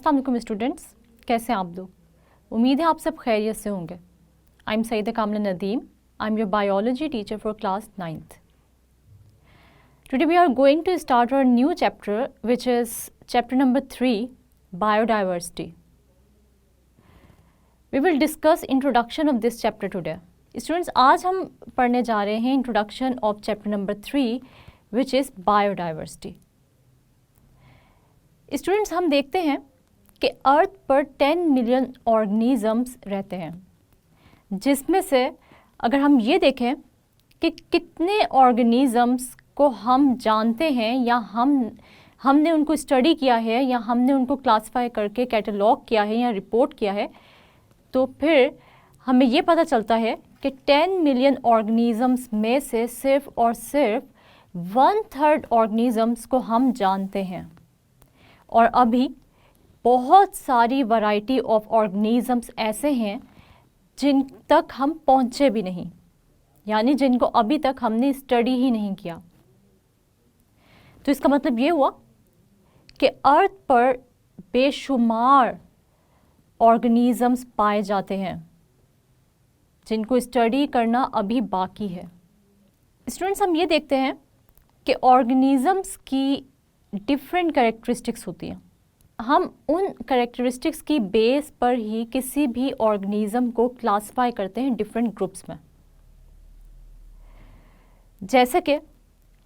अस्सलाम वालेकुम स्टूडेंट्स, कैसे हैं आप लोग? उम्मीद है आप सब खैरियत से होंगे। I am Saeeda Kamla Nadeem, I am your biology teacher for class 9th. Today we are going to start our new chapter, which is chapter number 3, biodiversity. We will discuss introduction of this chapter today. Students, आज हम पढ़ने जा रहे हैं introduction of chapter number 3, which is biodiversity. Students, हम देखते हैं कि अर्थ पर 10 मिलियन ऑर्गेनिज़म्स रहते हैं, जिसमें से अगर हम ये देखें कि कितने ऑर्गेनिज़म्स को हम जानते हैं या हमने उनको स्टडी किया है या हमने उनको क्लासिफाई करके कैटलॉग किया है या रिपोर्ट किया है, तो फिर हमें ये पता चलता है कि 10 मिलियन ऑर्गेनिज़म्स में से सिर्फ और सिर्फ 1/3 ऑर्गेनिज़म्स को हम जानते हैं। और अभी बहुत सारी वैरायटी ऑफ ऑर्गेनिज़म्स ऐसे हैं जिन तक हम पहुँचे भी नहीं, यानी जिनको अभी तक हमने स्टडी ही नहीं किया। तो इसका मतलब ये हुआ कि अर्थ पर बेशुमार ऑर्गेनिज़म्स पाए जाते हैं जिनको स्टडी करना अभी बाकी है। स्टूडेंट्स, हम ये देखते हैं कि ऑर्गेनिज़म्स की डिफरेंट कैरेक्टरिस्टिक्स होती हैं। हम उन कैरेक्टरिस्टिक्स की बेस पर ही किसी भी ऑर्गेनिज़म को क्लासिफाई करते हैं डिफरेंट ग्रुप्स में। जैसे कि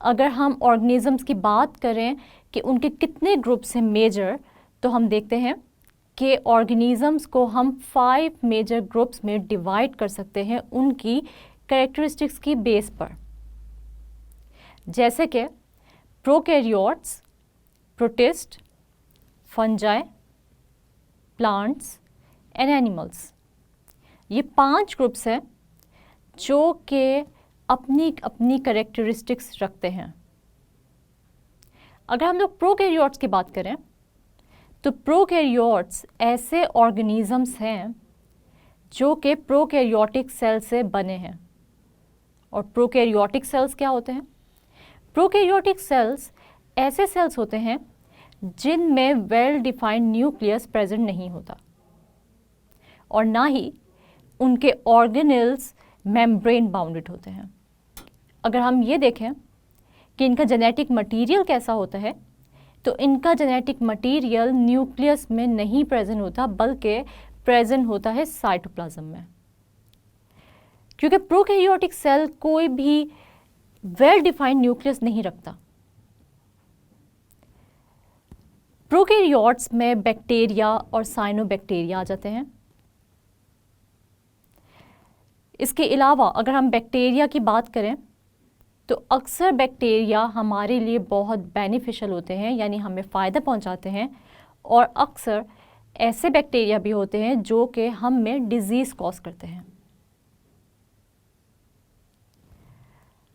अगर हम ऑर्गेनिज़म्स की बात करें कि उनके कितने ग्रुप्स हैं मेजर, तो हम देखते हैं कि ऑर्गेनिज़म्स को हम 5 मेजर ग्रुप्स में डिवाइड कर सकते हैं उनकी कैरेक्टरिस्टिक्स की बेस पर। जैसे कि prokaryotes, protist, fungi, plants and animals. ये 5 ग्रुप्स हैं जो कि अपनी अपनी कैरेक्टरिस्टिक्स रखते हैं। अगर हम लोग प्रोकैरियोट्स की बात करें तो प्रोकैरियोट्स ऐसे ऑर्गेनिज़म्स हैं जो कि प्रोकैरियोटिक सेल से बने हैं। और प्रोकैरियोटिक सेल्स क्या होते हैं? प्रोकैरियोटिक सेल्स ऐसे सेल्स होते हैं जिनमें वेल डिफाइंड न्यूक्लियस प्रेजेंट नहीं होता और ना ही उनके ऑर्गेनेल्स मेम्ब्रेन बाउंडेड होते हैं। अगर हम ये देखें कि इनका जेनेटिक मटेरियल कैसा होता है, तो इनका जेनेटिक मटेरियल न्यूक्लियस में नहीं प्रेजेंट होता, बल्कि प्रेजेंट होता है साइटोप्लाज्म में। क्योंकि प्रोकैरियोटिक सेल कोई भी वेल डिफाइंड न्यूक्लियस नहीं रखता। प्रोकैरियोट्स में बैक्टीरिया और साइनोबैक्टीरिया आ जाते हैं। इसके अलावा अगर हम बैक्टीरिया की बात करें तो अक्सर बैक्टीरिया हमारे लिए बहुत बेनिफिशियल होते हैं, यानी हमें फ़ायदा पहुंचाते हैं, और अक्सर ऐसे बैक्टीरिया भी होते हैं जो कि हम में डिजीज़ कॉज करते हैं।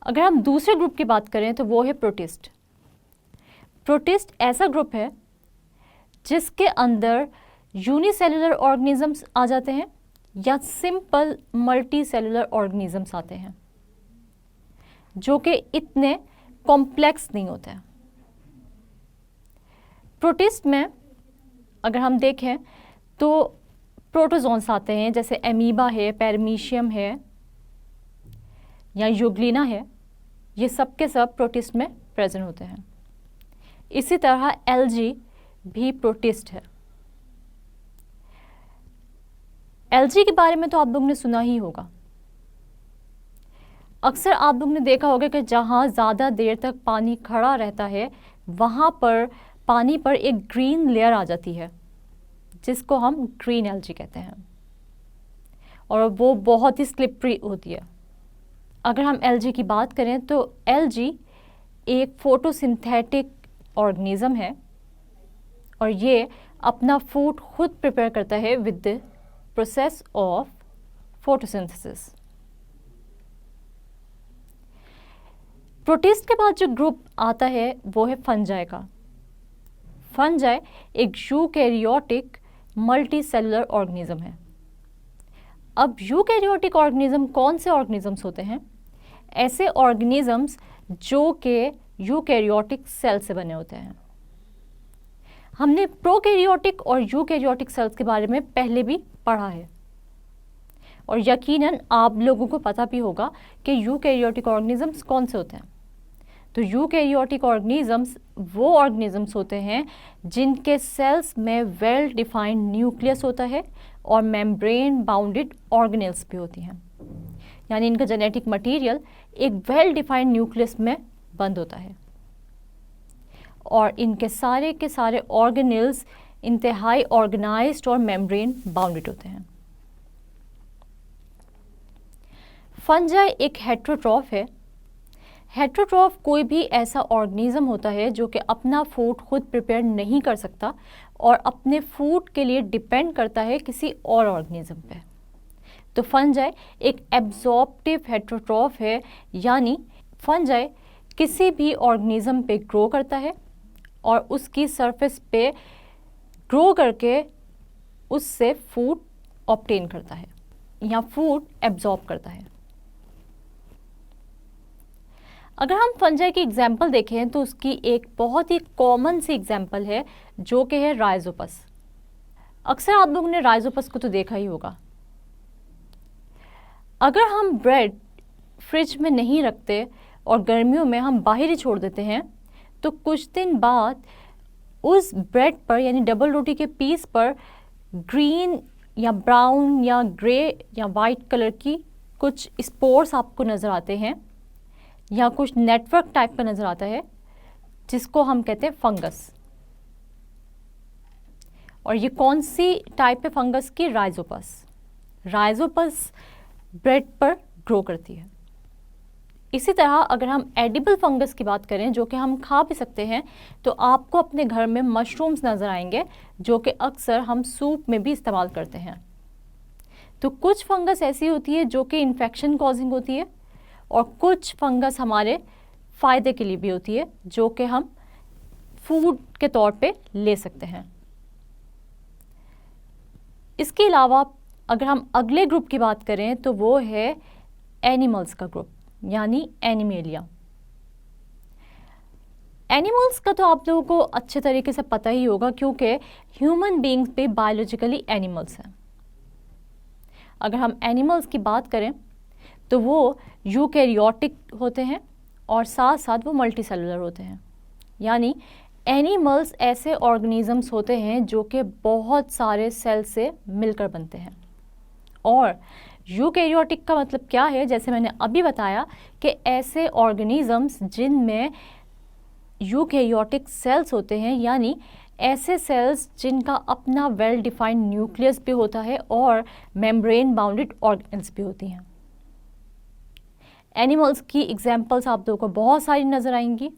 अगर हम दूसरे ग्रुप की बात करें तो वो है प्रोटिस्ट। प्रोटिस्ट ऐसा ग्रुप है जिसके अंदर यूनिसेलुलर ऑर्गेनिज़म्स आ जाते हैं या सिंपल मल्टी सेलुलर ऑर्गेनिज़म्स आते हैं जो कि इतने कॉम्प्लेक्स नहीं होते हैं। प्रोटिस्ट में अगर हम देखें तो प्रोटोजोन्स आते हैं, जैसे एमीबा है, पैरामीशियम है या यूग्लिना है। ये सब के सब प्रोटिस्ट में प्रेजेंट होते हैं। इसी तरह एल्गी भी प्रोटिस्ट है। एल्गी के बारे में तो आप लोगों ने सुना ही होगा। अक्सर आप लोगों ने देखा होगा कि जहाँ ज़्यादा देर तक पानी खड़ा रहता है वहाँ पर पानी पर एक ग्रीन लेयर आ जाती है जिसको हम ग्रीन एल्गी कहते हैं, और वो बहुत ही स्लिपरी होती है। अगर हम एल्गी की बात करें तो एल्गी एक फोटोसिंथेटिक ऑर्गेनिज़म है और ये अपना फूड खुद प्रिपेयर करता है with the process of photosynthesis. Protist के बाद जो ग्रुप आता है वो है फंजाई का। फंजाई एक यूकैरियोटिक मल्टी सेलुलर ऑर्गेनिज़म है। अब यूकैरियोटिक ऑर्गेनिज़म कौन से ऑर्गेनिज़म्स होते हैं? ऐसे ऑर्गेनिज़म्स जो कि यूकैरियोटिक सेल से बने होते हैं। हमने प्रोकैरियोटिक और यूकैरियोटिक सेल्स के बारे में पहले भी पढ़ा है और यकीनन आप लोगों को पता भी होगा कि यूकैरियोटिक ऑर्गेनिजम्स कौन से होते हैं। तो यूकैरियोटिक ऑर्गेनिजम्स वो ऑर्गेनिजम्स होते हैं जिनके सेल्स में वेल डिफाइंड न्यूक्लियस होता है और मेम्ब्रेन बाउंडेड ऑर्गेनेल्स भी होती हैं, यानी इनका जेनेटिक मटेरियल एक वेल डिफाइंड न्यूक्लियस में बंद होता है और इनके सारे के सारे ऑर्गेनेल्स इंतहाई ऑर्गेनाइज्ड और मेम्ब्रेन बाउंडेड होते हैं। फंजाई एक हेट्रोट्रॉफ है। हेट्रोट्रॉफ कोई भी ऐसा ऑर्गेनिज्म होता है जो कि अपना फूड खुद प्रिपेयर नहीं कर सकता और अपने फूड के लिए डिपेंड करता है किसी और ऑर्गेनिज्म पे। तो फंजाई एक एब्जॉर्प्टिव हेट्रोट्रॉफ है, यानी फंजाई किसी भी ऑर्गेनिज्म पे ग्रो करता है और उसकी सरफेस पे ग्रो करके उससे फूड ऑब्टेन करता है या फूड एब्जॉर्ब करता है। अगर हम फंजाई की एग्जाम्पल देखें तो उसकी एक बहुत ही कॉमन सी एग्जाम्पल है जो कि है राइजोपस। अक्सर आप लोगों ने राइजोपस को तो देखा ही होगा। अगर हम ब्रेड फ्रिज में नहीं रखते और गर्मियों में हम बाहर ही छोड़ देते हैं तो कुछ दिन बाद उस ब्रेड पर यानी डबल रोटी के पीस पर ग्रीन या ब्राउन या ग्रे या वाइट कलर की कुछ स्पोर्स आपको नज़र आते हैं या कुछ नेटवर्क टाइप का नज़र आता है जिसको हम कहते हैं फंगस। और ये कौन सी टाइप है फंगस की? राइजोपस। राइजोपस ब्रेड पर ग्रो करती है। इसी तरह अगर हम एडिबल फंगस की बात करें जो कि हम खा भी सकते हैं तो आपको अपने घर में मशरूम्स नज़र आएंगे जो कि अक्सर हम सूप में भी इस्तेमाल करते हैं। तो कुछ फंगस ऐसी होती है जो कि इन्फेक्शन कॉजिंग होती है और कुछ फंगस हमारे फ़ायदे के लिए भी होती है जो कि हम फूड के तौर पे ले सकते हैं। इसके अलावा अगर हम अगले ग्रुप की बात करें तो वो है एनिमल्स का ग्रुप, यानी एनिमेलिया। एनिमल्स का तो आप लोगों को अच्छे तरीके से पता ही होगा क्योंकि ह्यूमन बीइंग्स भी बायोलॉजिकली एनिमल्स हैं। अगर हम एनिमल्स की बात करें तो वो यूकैरियोटिक होते हैं और साथ साथ वो मल्टीसेलुलर होते हैं, यानी एनिमल्स ऐसे ऑर्गेनिजम्स होते हैं जो कि बहुत सारे सेल से मिलकर बनते हैं। और यूकैरियोटिक का मतलब क्या है? जैसे मैंने अभी बताया कि ऐसे ऑर्गेनिजम्स जिनमें यूकैरियोटिक सेल्स होते हैं, यानी ऐसे सेल्स जिनका अपना वेल डिफाइंड न्यूक्लियस भी होता है और मेम्ब्रेन बाउंडेड ऑर्गेन्स भी होती हैं। एनिमल्स की एग्जाम्पल्स आप लोगों को बहुत सारी नज़र आएंगी।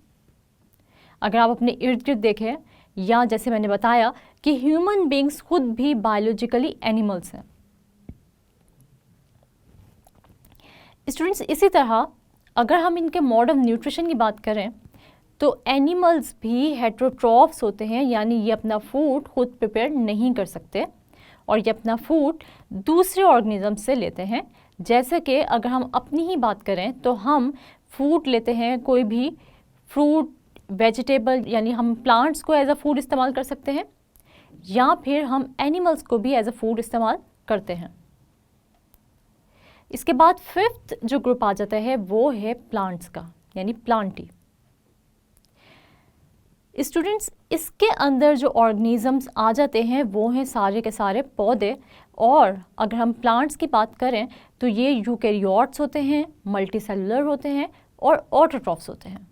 अगर आप अपने इर्द गिर्द देखें या जैसे मैंने बताया कि ह्यूमन बीइंग्स खुद भी बायोलॉजिकली एनिमल्स हैं। स्टूडेंट्स, इसी तरह अगर हम इनके मोड ऑफ न्यूट्रिशन की बात करें तो एनिमल्स भी हेट्रोट्रॉफ्स होते हैं, यानी ये अपना फूड खुद प्रिपेयर नहीं कर सकते और ये अपना फूड दूसरे ऑर्गेनिज्म से लेते हैं। जैसे कि अगर हम अपनी ही बात करें तो हम फूड लेते हैं, कोई भी फ्रूट, वेजिटेबल, यानी हम प्लांट्स को एज अ फूड इस्तेमाल कर सकते हैं या फिर हम एनिमल्स को भी एज अ फूड इस्तेमाल करते हैं। इसके बाद फिफ्थ जो ग्रुप आ जाता है वो है प्लांट्स का, यानी प्लांटी। स्टूडेंट्स, इसके अंदर जो ऑर्गेनिजम्स आ जाते हैं वो हैं सारे के सारे पौधे। और अगर हम प्लांट्स की बात करें तो ये यूकैरियोट्स होते हैं, मल्टीसेलुलर होते हैं और ऑटोट्रॉफ्स होते हैं।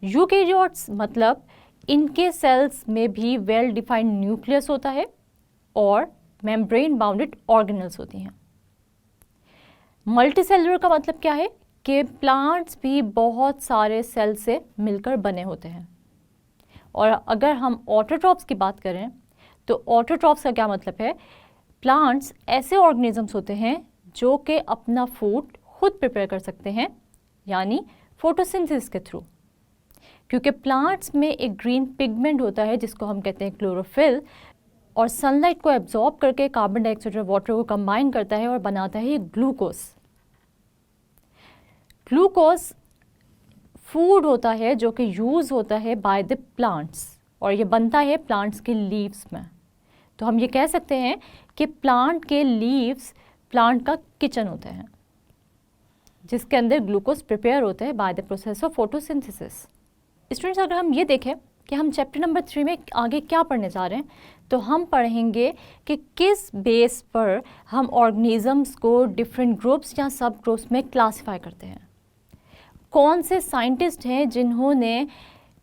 यूकैरियोट्स मतलब इनके सेल्स में भी वेल डिफाइंड न्यूक्लियस होता है और मेम्ब्रेन बाउंडेड ऑर्गेनेल्स होती हैं। मल्टीसेलुलर का मतलब क्या है कि प्लांट्स भी बहुत सारे सेल से मिलकर बने होते हैं। और अगर हम ऑटोट्रॉफ्स की बात करें तो ऑटोट्रॉफ्स का क्या मतलब है? प्लांट्स ऐसे ऑर्गेनिजम्स होते हैं जो कि अपना फूड खुद प्रिपेयर कर सकते हैं, यानी फोटोसिंथेसिस के थ्रू। क्योंकि प्लांट्स में एक ग्रीन पिगमेंट होता है जिसको हम कहते हैं क्लोरोफिल, और सनलाइट को एब्जॉर्ब करके कार्बन डाइऑक्साइड और वाटर को कंबाइन करता है और बनाता है ग्लूकोज। ग्लूकोज फूड होता है जो कि यूज़ होता है बाय द प्लांट्स और ये बनता है प्लांट्स के लीव्स में। तो हम ये कह सकते हैं कि प्लांट के लीव्स प्लांट का किचन होते हैं, जिसके अंदर ग्लूकोज प्रिपेयर होता है by the process of photosynthesis. Students, अगर हम ये देखें कि हम चैप्टर नंबर 3 में आगे क्या पढ़ने जा रहे हैं, तो हम पढ़ेंगे कि किस बेस पर हम ऑर्गेनिजम्स को डिफरेंट ग्रुप्स या सब ग्रुप्स में क्लासिफाई करते हैं। कौन से साइंटिस्ट हैं जिन्होंने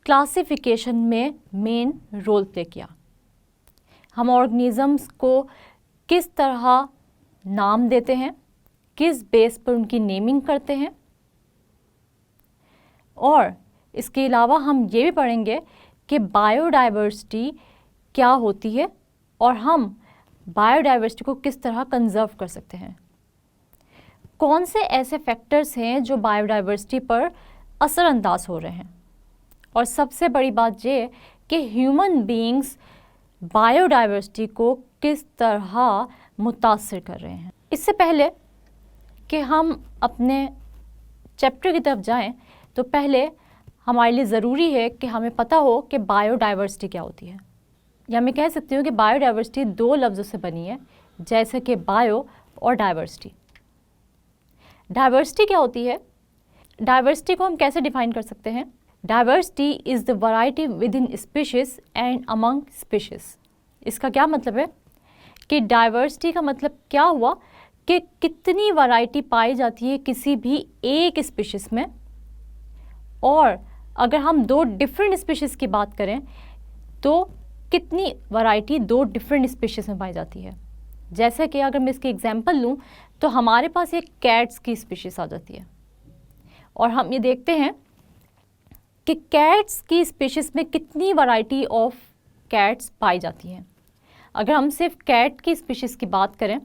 क्लासिफिकेशन में मेन रोल प्ले किया। हम ऑर्गेनिजम्स को किस तरह नाम देते हैं, किस बेस पर उनकी नेमिंग करते हैं, और इसके अलावा हम ये भी पढ़ेंगे कि बायोडाइवर्सिटी क्या होती है और हम बायोडाइवर्सिटी को किस तरह कंजर्व कर सकते हैं। कौन से ऐसे फैक्टर्स हैं जो बायोडाइवर्सिटी पर असरअंदाज हो रहे हैं, और सबसे बड़ी बात ये कि ह्यूमन बीइंग्स बायोडाइवर्सिटी को किस तरह मुतासिर कर रहे हैं। इससे पहले कि हम अपने चैप्टर की तरफ जाएं, तो पहले हमारे लिए ज़रूरी है कि हमें पता हो कि बायोडाइवर्सिटी क्या होती है। या मैं कह सकती हूँ कि बायोडाइवर्सिटी 2 लफ्ज़ों से बनी है, जैसे कि बायो और डाइवर्सिटी। डाइवर्सिटी क्या होती है? डाइवर्सिटी को हम कैसे डिफाइन कर सकते हैं? Diversity is the variety with in species and among species. इसका क्या मतलब है कि डाइवर्सिटी का मतलब क्या हुआ कि कितनी वैरायटी पाई जाती है किसी भी एक स्पीशीज़ में, और अगर हम 2 डिफरेंट स्पीशीज़ की बात करें तो कितनी वैरायटी 2 डिफरेंट स्पीशीज़ में पाई जाती है। जैसे कि अगर मैं इसकी एग्जांपल लूँ तो हमारे पास एक कैट्स की स्पीशीज़ आ जाती है, और हम ये देखते हैं कि कैट्स की स्पीशीज़ में कितनी वैरायटी ऑफ कैट्स पाई जाती हैं। अगर हम सिर्फ कैट की स्पीशीज़ की बात करें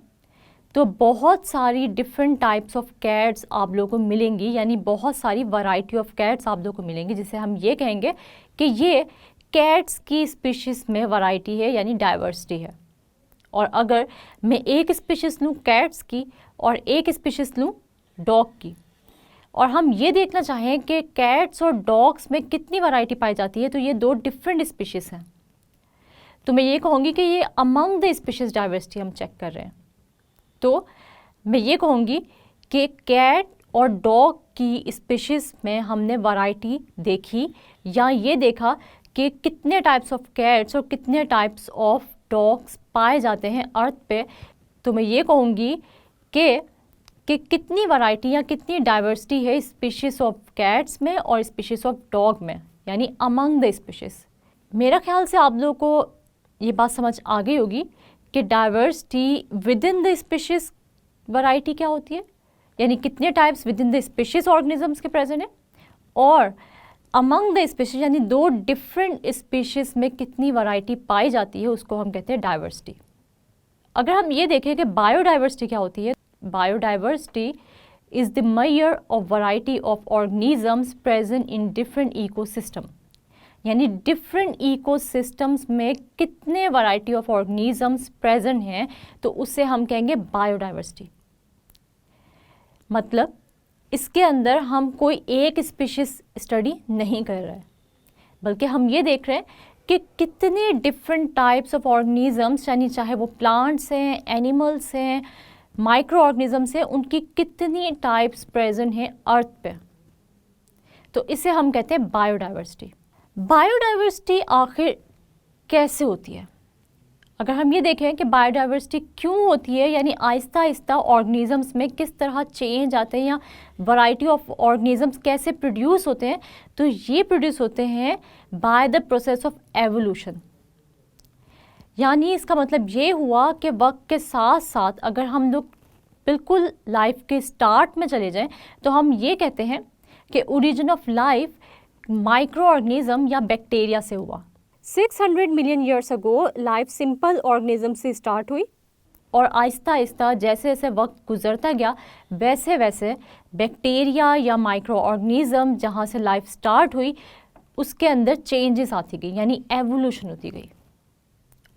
तो बहुत सारी डिफरेंट टाइप्स ऑफ कैट्स आप लोगों को मिलेंगी, यानी बहुत सारी वैरायटी ऑफ कैट्स आप लोगों को मिलेंगी, जिसे हम ये कहेंगे कि ये कैट्स की स्पीशीज़ में वैरायटी है, यानी डाइवर्सिटी है। और अगर मैं एक स्पीशीज़ लूँ कैट्स की और एक स्पीशीज़ लूँ डॉग की, और हम ये देखना चाहें कि कैट्स और डॉग्स में कितनी वैरायटी पाई जाती है, तो ये 2 डिफरेंट स्पीशीज़ हैं, तो मैं ये कहूँगी कि ये अमंग द स्पीशीज़ डाइवर्सिटी हम चेक कर रहे हैं। तो मैं ये कहूँगी कि कैट और डॉग की स्पीशीज़ में हमने वैरायटी देखी, या ये देखा कि कितने टाइप्स ऑफ कैट्स और कितने टाइप्स ऑफ डॉग्स पाए जाते हैं अर्थ पे, तो मैं ये कहूँगी कि कितनी वैरायटी या कितनी डाइवर्सिटी है स्पीशीज़ ऑफ कैट्स में और स्पीशीज़ ऑफ डॉग में, यानी अमंग द स्पीशीज़। मेरा ख्याल से आप लोगों को ये बात समझ आ गई होगी कि diversity with in the species variety क्या होती है, यानी कितने types with in the species organisms के प्रेजेंट हैं, और अमंग द स्पीशीज़ यानी 2 डिफरेंट स्पीशीज़ में कितनी वैरायटी पाई जाती है, उसको हम कहते हैं डाइवर्सिटी। अगर हम ये देखें कि बायोडाइवर्सिटी क्या होती है, biodiversity is the measure of variety of organisms present in different ecosystem, यानी डिफरेंट इकोसिस्टम्स में कितने वैरायटी ऑफ ऑर्गेनिजम्स प्रेजेंट हैं, तो उससे हम कहेंगे बायोडाइवर्सिटी। मतलब इसके अंदर हम कोई एक स्पीशीज़ स्टडी नहीं कर रहे हैं, बल्कि हम ये देख रहे हैं कि कितने डिफरेंट टाइप्स ऑफ ऑर्गेनिजम्स, यानी चाहे वो प्लांट्स हैं, एनिमल्स हैं, माइक्रो ऑर्गेनिजम्स हैं, उनकी कितनी टाइप्स प्रेजेंट हैं अर्थ पे, तो इसे हम कहते हैं बायोडाइवर्सिटी। बायोडाइवर्सिटी आखिर कैसे होती है? अगर हम ये देखें कि बायोडाइवर्सिटी क्यों होती है, यानी आहिस्ता आहिस्ता ऑर्गेनिजम्स में किस तरह चेंज आते हैं या वैरायटी ऑफ ऑर्गेनिजम्स कैसे प्रोड्यूस होते हैं, तो ये प्रोड्यूस होते हैं by the process of evolution. यानी इसका मतलब ये हुआ कि वक्त के साथ साथ अगर हम लोग बिल्कुल लाइफ के स्टार्ट में चले जाएं, तो हम ये कहते हैं कि origin of life micro organism या बैक्टीरिया से हुआ। 600 मिलियन ईयर्स अगो लाइफ सिंपल ऑर्गेनिज्म से स्टार्ट हुई, और आहिस्ता आहिस्ता जैसे जैसे वक्त गुजरता गया वैसे वैसे बैक्टीरिया या माइक्रो ऑर्गेनिज्म जहाँ से लाइफ स्टार्ट हुई उसके अंदर चेंजेस आती गई, यानी एवोल्यूशन होती गई।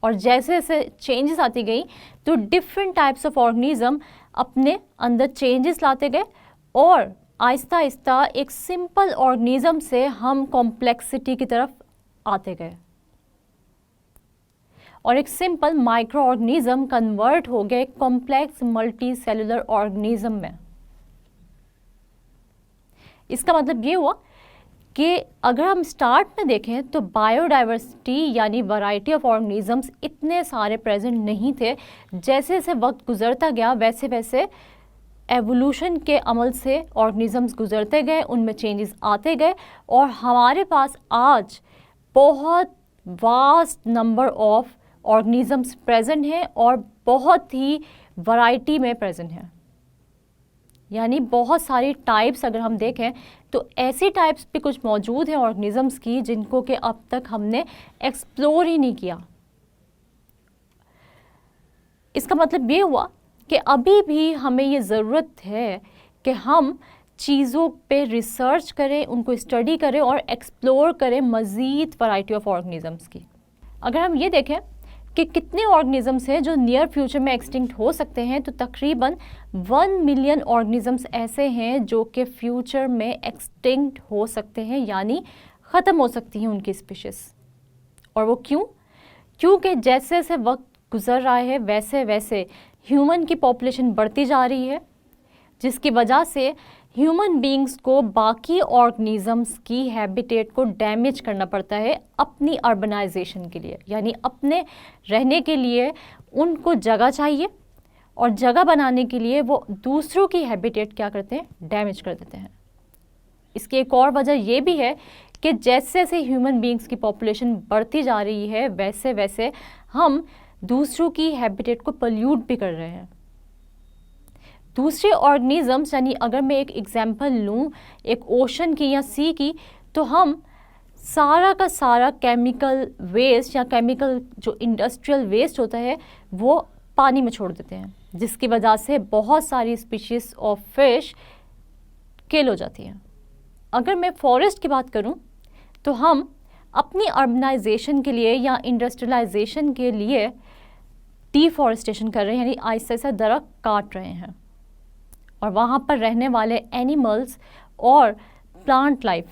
और जैसे जैसे चेंजेस आती गई तो डिफरेंट टाइप्स ऑफ ऑर्गेनिज्म अपने अंदर चेंजेस लाते गए, और आहिस्ता आहिस्ता एक सिंपल ऑर्गेनिज्म से हम कॉम्प्लेक्सिटी की तरफ आते गए। और एक सिंपल माइक्रो ऑर्गेनिज्म कन्वर्ट हो गए कॉम्प्लेक्स मल्टी सेलुलर ऑर्गेनिज्म में। इसका मतलब ये हुआ कि अगर हम स्टार्ट में देखें तो बायोडाइवर्सिटी यानी वैरायटी ऑफ ऑर्गेनिजम्स इतने सारे प्रेजेंट नहीं थे। जैसे जैसे वक्त गुजरता गया वैसे वैसे एवोल्यूशन के अमल से ऑर्गेनिजम्स गुजरते गए, उनमें चेंजेस आते गए और हमारे पास आज बहुत vast number of organisms present हैं और बहुत ही वैरायटी में प्रेजेंट हैं। यानी बहुत सारी टाइप्स अगर हम देखें तो ऐसी टाइप्स भी कुछ मौजूद हैं ऑर्गेनिजम्स की जिनको कि अब तक हमने एक्सप्लोर ही नहीं किया। इसका मतलब ये हुआ कि अभी भी हमें ये ज़रूरत है कि हम चीज़ों पे रिसर्च करें, उनको स्टडी करें और एक्सप्लोर करें मज़ीद वैरायटी ऑफ ऑर्गेनिजम्स की। अगर हम ये देखें कि कितने ऑर्गेनिजम्स हैं जो नियर फ्यूचर में एक्सटिंक्ट हो सकते हैं, तो तकरीबन 1 मिलियन ऑर्गेनिजम्स ऐसे हैं जो कि फ्यूचर में एक्सटिंक्ट हो सकते हैं, यानी ख़त्म हो सकती हैं उनकी स्पीशीज़। और वो क्यों? क्योंकि जैसे जैसे वक्त गुजर रहा है वैसे वैसे ह्यूमन की पॉपुलेशन बढ़ती जा रही है, जिसकी वजह से ह्यूमन बींग्स को बाकी ऑर्गेनिजम्स की हैबिटेट को डैमेज करना पड़ता है अपनी अर्बनाइजेशन के लिए। यानी अपने रहने के लिए उनको जगह चाहिए और जगह बनाने के लिए वो दूसरों की हैबिटेट क्या करते हैं? डैमेज कर देते हैं। इसकी एक और वजह ये भी है कि जैसे जैसे ह्यूमन बींग्स की पॉपुलेशन बढ़ती जा रही है वैसे वैसे हम दूसरों की हैबिटेट को पोल्यूट भी कर रहे हैं। दूसरे ऑर्गेनिजम्स, यानी अगर मैं एक एग्जांपल लूँ एक ओशन की या सी की, तो हम सारा का सारा केमिकल वेस्ट या केमिकल जो इंडस्ट्रियल वेस्ट होता है वो पानी में छोड़ देते हैं, जिसकी वजह से बहुत सारी स्पीशीज़ ऑफ फिश किल हो जाती हैं। अगर मैं फॉरेस्ट की बात करूं तो हम अपनी अर्बनाइजेशन के लिए या इंडस्ट्रियलाइजेशन के लिए डिफॉरेस्टेशन कर रहे हैं, यानी आहिस्ता आहिस्ता दरख्त काट रहे हैं और वहाँ पर रहने वाले एनिमल्स और प्लांट लाइफ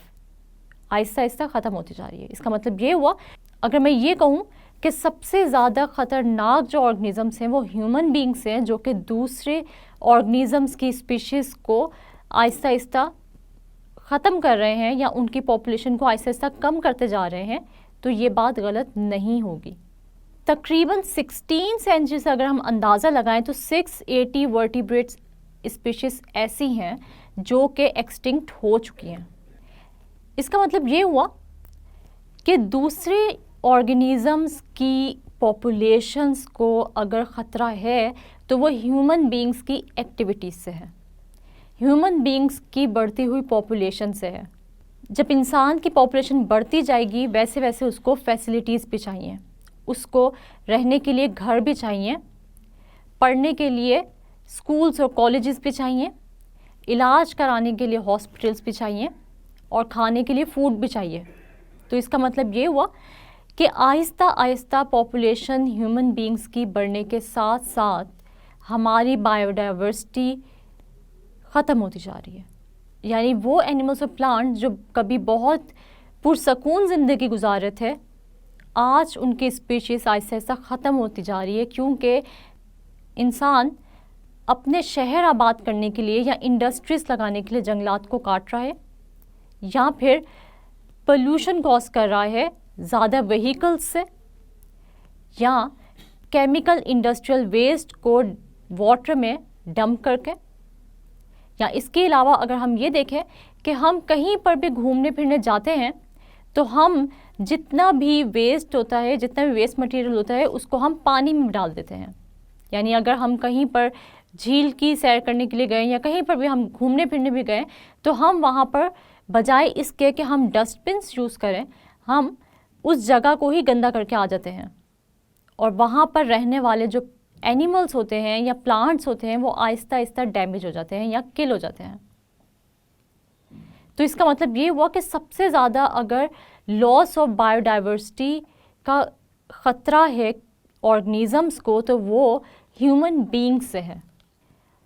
आहिस्ता आहिस्ता ख़त्म होती जा रही है। इसका मतलब ये हुआ, अगर मैं ये कहूँ कि सबसे ज़्यादा ख़तरनाक जो ऑर्गेनिजम्स हैं वो ह्यूमन बींग्स हैं, जो कि दूसरे ऑर्गेनिजम्स की स्पीशीज़ को आहिस्ता आहिस्ता ख़त्म कर रहे हैं या उनकी पॉपुलेशन को आहिस्ता आहिस्ता कम करते जा रहे हैं, तो ये बात गलत नहीं होगी। तकरीबन 16 सेंचुरी से अगर हम अंदाज़ा लगाएं तो 680 वर्टिब्रेट्स स्पीशीज़ ऐसी हैं जो कि एक्सटिंक्ट हो चुकी हैं। इसका मतलब ये हुआ कि दूसरे ऑर्गेनिजम्स की पॉपुलेशंस को अगर ख़तरा है तो वो ह्यूमन बींग्स की एक्टिविटीज़ से है, ह्यूमन बींग्स की बढ़ती हुई पॉपुलेशन से है। जब इंसान की पॉपुलेशन बढ़ती जाएगी वैसे वैसे उसको फैसिलिटीज़ भी चाहिए, उसको रहने के लिए घर भी चाहिए, पढ़ने के लिए स्कूल्स और कॉलेजेस भी चाहिए, इलाज कराने के लिए हॉस्पिटल्स भी चाहिए और खाने के लिए फूड भी चाहिए। तो इसका मतलब ये हुआ कि Aahista Aahista population human beings की बढ़ने के साथ साथ हमारी बायोडाइवर्सिटी ख़त्म होती जा रही है। यानी वो एनिमल्स और प्लांट जो कभी बहुत पुरसकून ज़िंदगी गुजारे थे, आज उनकी स्पीशीज़ आहिस्ता आहिस्ता ख़त्म होती जा रही है, क्योंकि इंसान अपने शहर आबाद करने के लिए या इंडस्ट्रीज़ लगाने के लिए जंगलात को काट रहा है, या फिर पोल्यूशन कॉज कर रहा है ज़्यादा व्हीकल्स से, या केमिकल इंडस्ट्रियल वेस्ट को वाटर में डंप करके, या इसके अलावा अगर हम ये देखें कि हम कहीं पर भी घूमने फिरने जाते हैं तो हम जितना भी वेस्ट होता है, जितना भी वेस्ट मटेरियल होता है, उसको हम पानी में डाल देते हैं। यानी अगर हम कहीं पर झील की सैर करने के लिए गए या कहीं पर भी हम घूमने फिरने भी गए तो हम वहाँ पर बजाय इसके कि हम डस्टबिन्स यूज़ करें, हम उस जगह को ही गंदा करके आ जाते हैं और वहाँ पर रहने वाले जो एनिमल्स होते हैं या प्लांट्स होते हैं वो आहिस्ता आहिस्ता डैमेज हो जाते हैं या किल हो जाते हैं। तो इसका मतलब ये हुआ कि सबसे ज़्यादा अगर लॉस ऑफ बायोडाइवर्सिटी का ख़तरा है ऑर्गेनिजम्स को तो वो ह्यूमन बींग्स से है।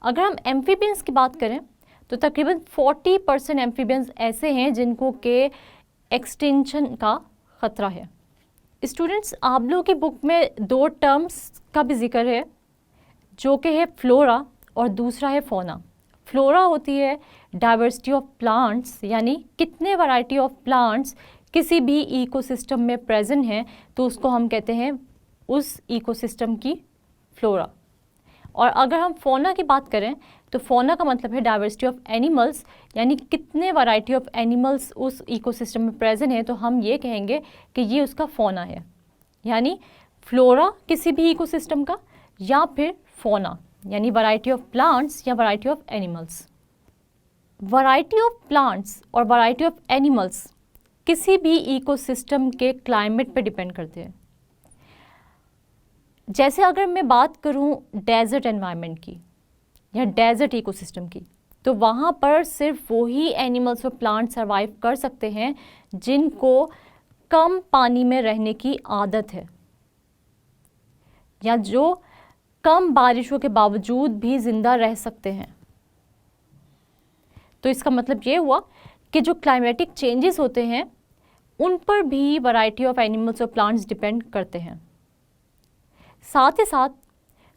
अगर हम एम्फीबियंस की बात करें तो तकरीबन 40% एम्फीबियंस ऐसे हैं जिनको के एक्सटिंक्शन का ख़तरा है। स्टूडेंट्स, आप लोगों की बुक में दो टर्म्स का भी जिक्र है, जो कि है फ्लोरा और दूसरा है फौना। फ्लोरा होती है डाइवर्सिटी ऑफ प्लांट्स, यानी कितने वैरायटी ऑफ प्लांट्स किसी भी इकोसिस्टम में प्रेजेंट हैं, तो उसको हम कहते हैं उस इकोसिस्टम की फ्लोरा। और अगर हम फौना की बात करें तो फौना का मतलब है डाइवर्सिटी ऑफ एनिमल्स, यानी कितने वैरायटी ऑफ एनिमल्स उस इकोसिस्टम में प्रेजेंट हैं, तो हम ये कहेंगे कि ये उसका फौना है। यानी फ्लोरा किसी भी इकोसिस्टम का, या फिर फौना यानी वैरायटी ऑफ प्लांट्स या variety of animals. Variety of plants और वैरायटी ऑफ एनिमल्स किसी भी इकोसिस्टम के क्लाइमेट पे डिपेंड करते हैं। जैसे अगर मैं बात करूं डेजर्ट एनवायरनमेंट की या डेजर्ट इकोसिस्टम की, तो वहाँ पर सिर्फ वही एनिमल्स और प्लांट सर्वाइव कर सकते हैं जिनको कम पानी में रहने की आदत है, या जो कम बारिशों के बावजूद भी ज़िंदा रह सकते हैं। तो इसका मतलब ये हुआ कि जो क्लाइमेटिक चेंजेस होते हैं उन पर भी वैरायटी ऑफ एनिमल्स और प्लांट्स डिपेंड करते हैं। साथ ही साथ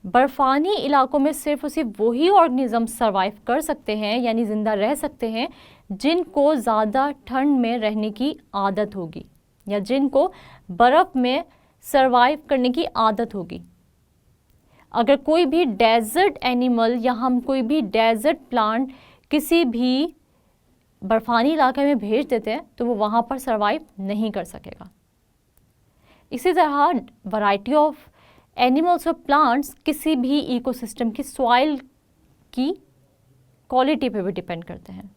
बर्फानी इलाकों में सिर्फ और सिर्फ वही ऑर्गेनिजम्स सर्वाइव कर सकते हैं, यानी ज़िंदा रह सकते हैं, जिनको ज़्यादा ठंड में रहने की आदत होगी या जिनको बर्फ़ में सर्वाइव करने की आदत होगी। अगर कोई भी डेजर्ट एनिमल या हम कोई भी डेजर्ट प्लांट किसी भी बर्फानी इलाके में भेज देते हैं तो वो वहाँ पर सर्वाइव नहीं कर सकेगा। इसी तरह वैरायटी ऑफ एनिमल्स और प्लांट्स किसी भी इकोसिस्टम की सॉइल की क्वालिटी पे भी डिपेंड करते हैं,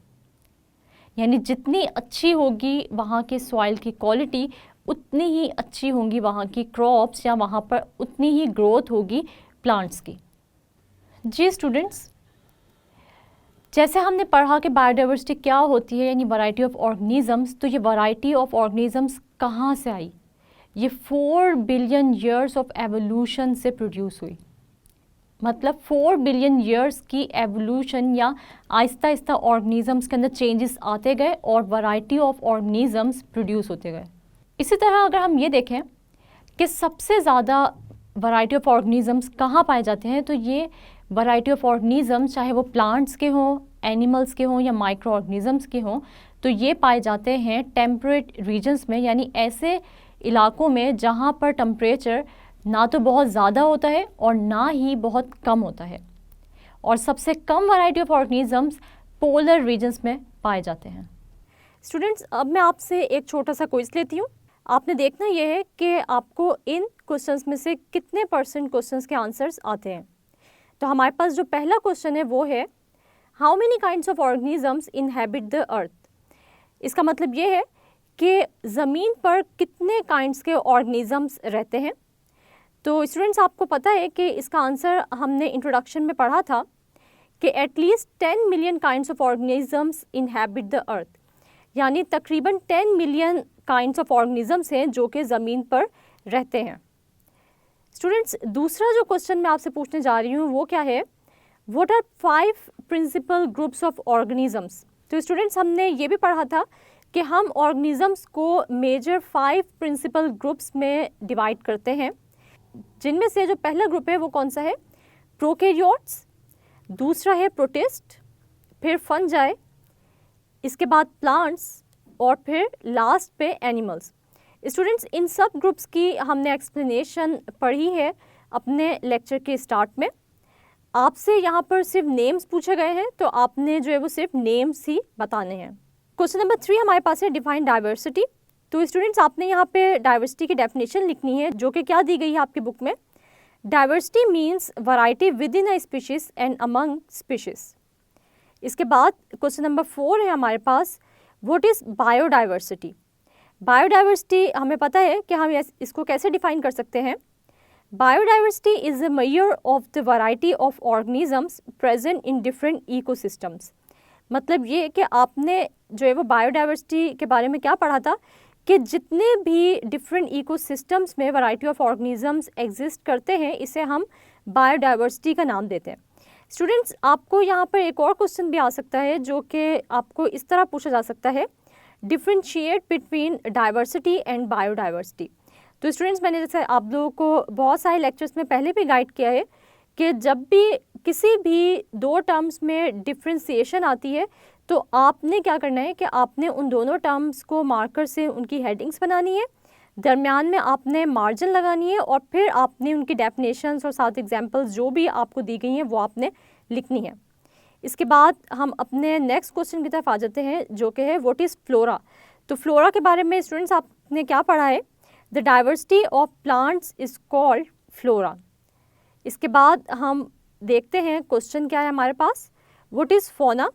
यानी जितनी अच्छी होगी वहाँ की सॉइल की क्वालिटी, उतनी ही अच्छी होंगी वहाँ की क्रॉप्स या वहाँ पर उतनी ही ग्रोथ होगी प्लांट्स की। जी स्टूडेंट्स, जैसे हमने पढ़ा कि बायोडाइवर्सिटी क्या होती है, यानी वैरायटी ऑफ ऑर्गेनिजम्स, तो ये वैरायटी ऑफ ऑर्गेनिजम्स कहाँ से आई? ये 4 बिलियन ईयर्स ऑफ एवोल्यूशन से प्रोड्यूस हुई। मतलब 4 बिलियन ईयर्स की एवोल्यूशन या आहिस्ता आहिस्ता ऑर्गेनिजम्स के अंदर चेंजेस आते गए और वैरायटी ऑफ ऑर्गेनिजम्स प्रोड्यूस होते गए। इसी तरह अगर हम ये देखें कि सबसे ज़्यादा वैरायटी ऑफ ऑर्गेनिजम्स कहाँ पाए जाते हैं, तो ये वैरायटी ऑफ ऑर्गेनिजम्स चाहे वो प्लांट्स के हों, एनिमल्स के हों या माइक्रो ऑर्गेनिजम्स के हों, तो ये पाए जाते हैं टेम्परेट रीजन्स में, यानी ऐसे इलाकों में जहाँ पर टेम्परेचर ना तो बहुत ज़्यादा होता है और ना ही बहुत कम होता है। और सबसे कम variety of organisms polar regions में पाए जाते हैं। स्टूडेंट्स, अब मैं आपसे एक छोटा सा क्विज लेती हूँ। आपने देखना यह है कि आपको इन क्वेश्चंस में से कितने % क्वेश्चंस के आंसर्स आते हैं। तो हमारे पास जो पहला क्वेश्चन है वो है, how many kinds of organisms inhabit the earth. इसका मतलब ये है कि ज़मीन पर कितने काइंड्स के ऑर्गेनिजम्स रहते हैं। तो स्टूडेंट्स, आपको पता है कि इसका आंसर हमने इंट्रोडक्शन में पढ़ा था कि at least 10 million kinds of organisms inhabit the earth, यानी तकरीबन 10 मिलियन काइंड्स ऑफ ऑर्गेनिजम्स हैं जो कि ज़मीन पर रहते हैं। स्टूडेंट्स, दूसरा जो क्वेश्चन मैं आपसे पूछने जा रही हूँ वो क्या है, what are 5 principal groups of organisms. तो स्टूडेंट्स, हमने ये भी पढ़ा था कि हम ऑर्गेनिजम्स को मेजर 5 प्रिंसिपल ग्रुप्स में डिवाइड करते हैं, जिनमें से जो पहला ग्रुप है वो कौन सा है, प्रोकैरियोट्स, दूसरा है प्रोटिस्ट, फिर फंजाई, इसके बाद प्लांट्स और फिर लास्ट पे एनिमल्स। स्टूडेंट्स, इन सब ग्रुप्स की हमने एक्सप्लेनेशन पढ़ी है अपने लेक्चर के स्टार्ट में। आपसे यहाँ पर सिर्फ नेम्स पूछे गए हैं, तो आपने जो है वो सिर्फ नेम्स ही बताने हैं। क्वेश्चन नंबर 3 हमारे पास है, डिफाइन डाइवर्सिटी। तो स्टूडेंट्स, आपने यहाँ पे डाइवर्सिटी की डेफिनेशन लिखनी है, जो कि क्या दी गई है आपकी बुक में, diversity means variety with in a species and among species. इसके बाद क्वेश्चन नंबर 4 है हमारे पास, व्हाट इज़ बायोडाइवर्सिटी। बायोडाइवर्सिटी हमें पता है कि हम इसको कैसे डिफाइन कर सकते हैं। Biodiversity is a measure of the variety of organisms present in different ecosystems. मतलब ये कि आपने जो है वो बायोडाइवर्सिटी के बारे में क्या पढ़ा था कि जितने भी डिफरेंट इकोसिस्टम्स में वैरायटी ऑफ ऑर्गेनिजम्स एग्जिस्ट करते हैं, इसे हम बायोडाइवर्सिटी का नाम देते हैं। स्टूडेंट्स, आपको यहाँ पर एक और क्वेश्चन भी आ सकता है, जो कि आपको इस तरह पूछा जा सकता है, differentiate between diversity and biodiversity. तो स्टूडेंट्स, मैंने जैसे आप लोगों को बहुत सारे लेक्चर्स में पहले भी गाइड किया है कि जब भी किसी भी दो टर्म्स में डिफ्रेंसिएशन आती है तो आपने क्या करना है कि आपने उन दोनों टर्म्स को मार्कर से उनकी हेडिंग्स बनानी है, दरमियान में आपने मार्जिन लगानी है और फिर आपने उनकी डेफिनेशंस और साथ एग्जांपल्स जो भी आपको दी गई हैं वो आपने लिखनी है। इसके बाद हम अपने नेक्स्ट क्वेश्चन की तरफ आ जाते हैं जो कि है व्हाट इज़ फ्लोरा। तो फ्लोरा के बारे में स्टूडेंट्स आपने क्या पढ़ा है? The diversity of plants is called flora. इसके बाद हम देखते हैं क्वेश्चन क्या है हमारे पास, व्हाट इज़ फोना।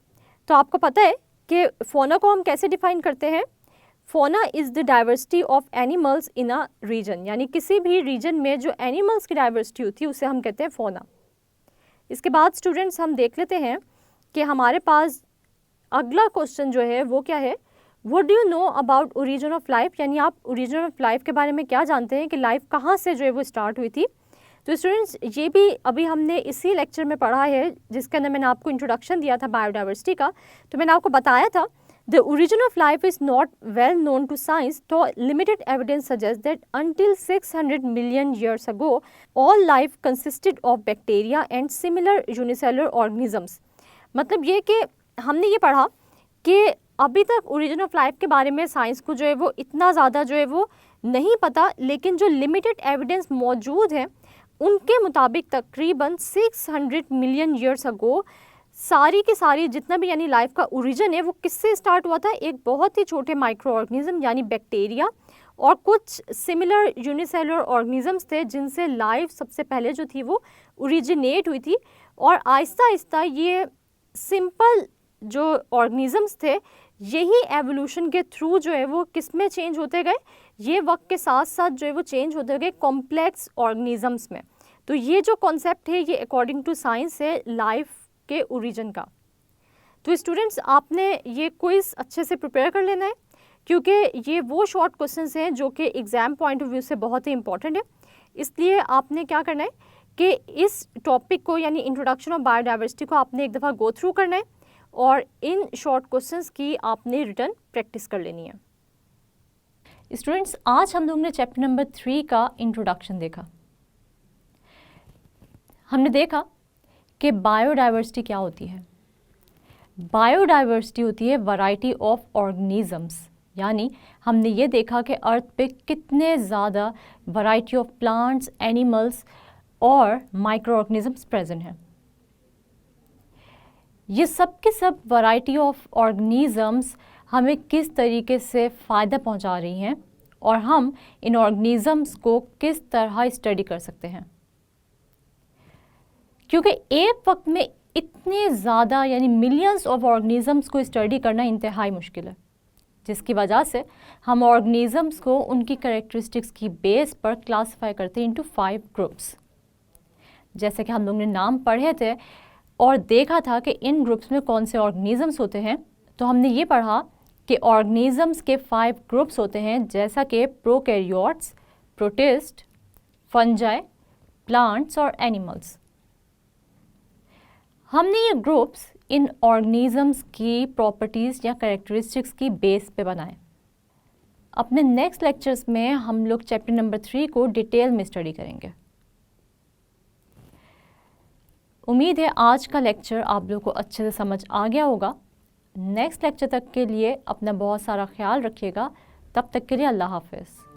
तो आपको पता है कि फोना को हम कैसे डिफाइन करते हैं? Fauna is the diversity of animals in a region, यानी किसी भी रीजन में जो एनिमल्स की डाइवर्सिटी होती है उसे हम कहते हैं फोना। इसके बाद स्टूडेंट्स हम देख लेते हैं कि हमारे पास अगला क्वेश्चन जो है वो क्या है, what do you know about origin of life, यानी आप ओरिजिन ऑफ लाइफ के बारे में क्या जानते हैं कि लाइफ कहाँ से जो है वो स्टार्ट हुई थी। तो स्टूडेंट्स, ये भी अभी हमने इसी लेक्चर में पढ़ा है जिसके अंदर मैंने आपको इंट्रोडक्शन दिया था बायोडाइवर्सिटी का। तो मैंने आपको बताया था the origin of life is not well known to science, तो limited evidence suggest that until 600 million years ago all life consisted of bacteria and similar unicellular organisms. मतलब ये कि हमने ये पढ़ा कि अभी तक ओरिजिन ऑफ लाइफ के बारे में साइंस को जो है वो इतना ज़्यादा जो है वो नहीं पता, लेकिन जो लिमिटेड एविडेंस मौजूद है उनके मुताबिक तकरीबन 600 मिलियन ईयर्स अगो सारी की सारी जितना भी यानी लाइफ का ओरिजिन है वो किससे स्टार्ट हुआ था? एक बहुत ही छोटे माइक्रो ऑर्गेनिज्म यानी बैक्टीरिया और कुछ सिमिलर यूनिसेलुलर ऑर्गेनिजम्स थे जिनसे लाइफ सबसे पहले जो थी वो ओरिजिनेट हुई थी। और आहिस्ता आहिस्ता ये सिंपल जो ऑर्गेनिजम्स थे यही एवोल्यूशन के थ्रू जो है वो किस में चेंज होते गए, ये वक्त के साथ साथ जो है वो चेंज होते गए कॉम्प्लेक्स ऑर्गेनिजम्स में। तो ये जो कॉन्सेप्ट है ये अकॉर्डिंग टू साइंस है लाइफ के ओरिजिन का। तो स्टूडेंट्स, आपने ये क्विज़ अच्छे से प्रिपेयर कर लेना है क्योंकि ये वो शॉर्ट क्वेश्चंस हैं जो कि एग्ज़ाम पॉइंट ऑफ व्यू से बहुत ही इंपॉर्टेंट है। इसलिए आपने क्या करना है कि इस टॉपिक को यानी इंट्रोडक्शन ऑफ बायोडाइवर्सिटी को आपने एक दफ़ा गो थ्रू करना है और इन शॉर्ट क्वेश्चंस की आपने रिटर्न प्रैक्टिस कर लेनी है। स्टूडेंट्स, आज हम लोग ने चैप्टर नंबर 3 का इंट्रोडक्शन देखा। हमने देखा कि बायोडाइवर्सिटी क्या होती है। बायोडाइवर्सिटी होती है वैरायटी ऑफ ऑर्गेनिजम्स, यानी हमने ये देखा कि अर्थ पे कितने ज़्यादा वैरायटी ऑफ प्लांट्स, एनिमल्स और माइक्रो ऑर्गेनिजम्स प्रेजेंट हैं। ये सब के सब वैरायटी ऑफ ऑर्गेनिजम्स हमें किस तरीके से फ़ायदा पहुंचा रही हैं और हम इन ऑर्गेनिजम्स को किस तरह स्टडी कर सकते हैं, क्योंकि एक वक्त में इतने ज़्यादा यानी मिलियंस ऑफ ऑर्गेनिजम्स को स्टडी करना इंतहाई मुश्किल है, जिसकी वजह से हम ऑर्गेनिजम्स को उनकी कैरेक्टरिस्टिक्स की बेस पर क्लासिफाई करते हैं इनटू 5 ग्रुप्स। जैसे कि हम लोग ने नाम पढ़े थे और देखा था कि इन ग्रुप्स में कौन से ऑर्गेनिजम्स होते हैं। तो हमने ये पढ़ा कि ऑर्गेनिजम्स के 5 ग्रुप्स होते हैं, जैसा कि प्रोकैरियोट्स, प्रोटिस्ट, फंजाई, प्लांट्स और एनिमल्स। हमने ये ग्रुप्स इन ऑर्गेनिजम्स की प्रॉपर्टीज़ या कैरेक्टरिस्टिक्स की बेस पे बनाए। अपने नेक्स्ट लेक्चर्स में हम लोग चैप्टर नंबर 3 को डिटेल में स्टडी करेंगे। उम्मीद है आज का लेक्चर आप लोग को अच्छे से समझ आ गया होगा। नेक्स्ट लेक्चर तक के लिए अपना बहुत सारा ख्याल रखिएगा। तब तक के लिए अल्लाह हाफ़िज़।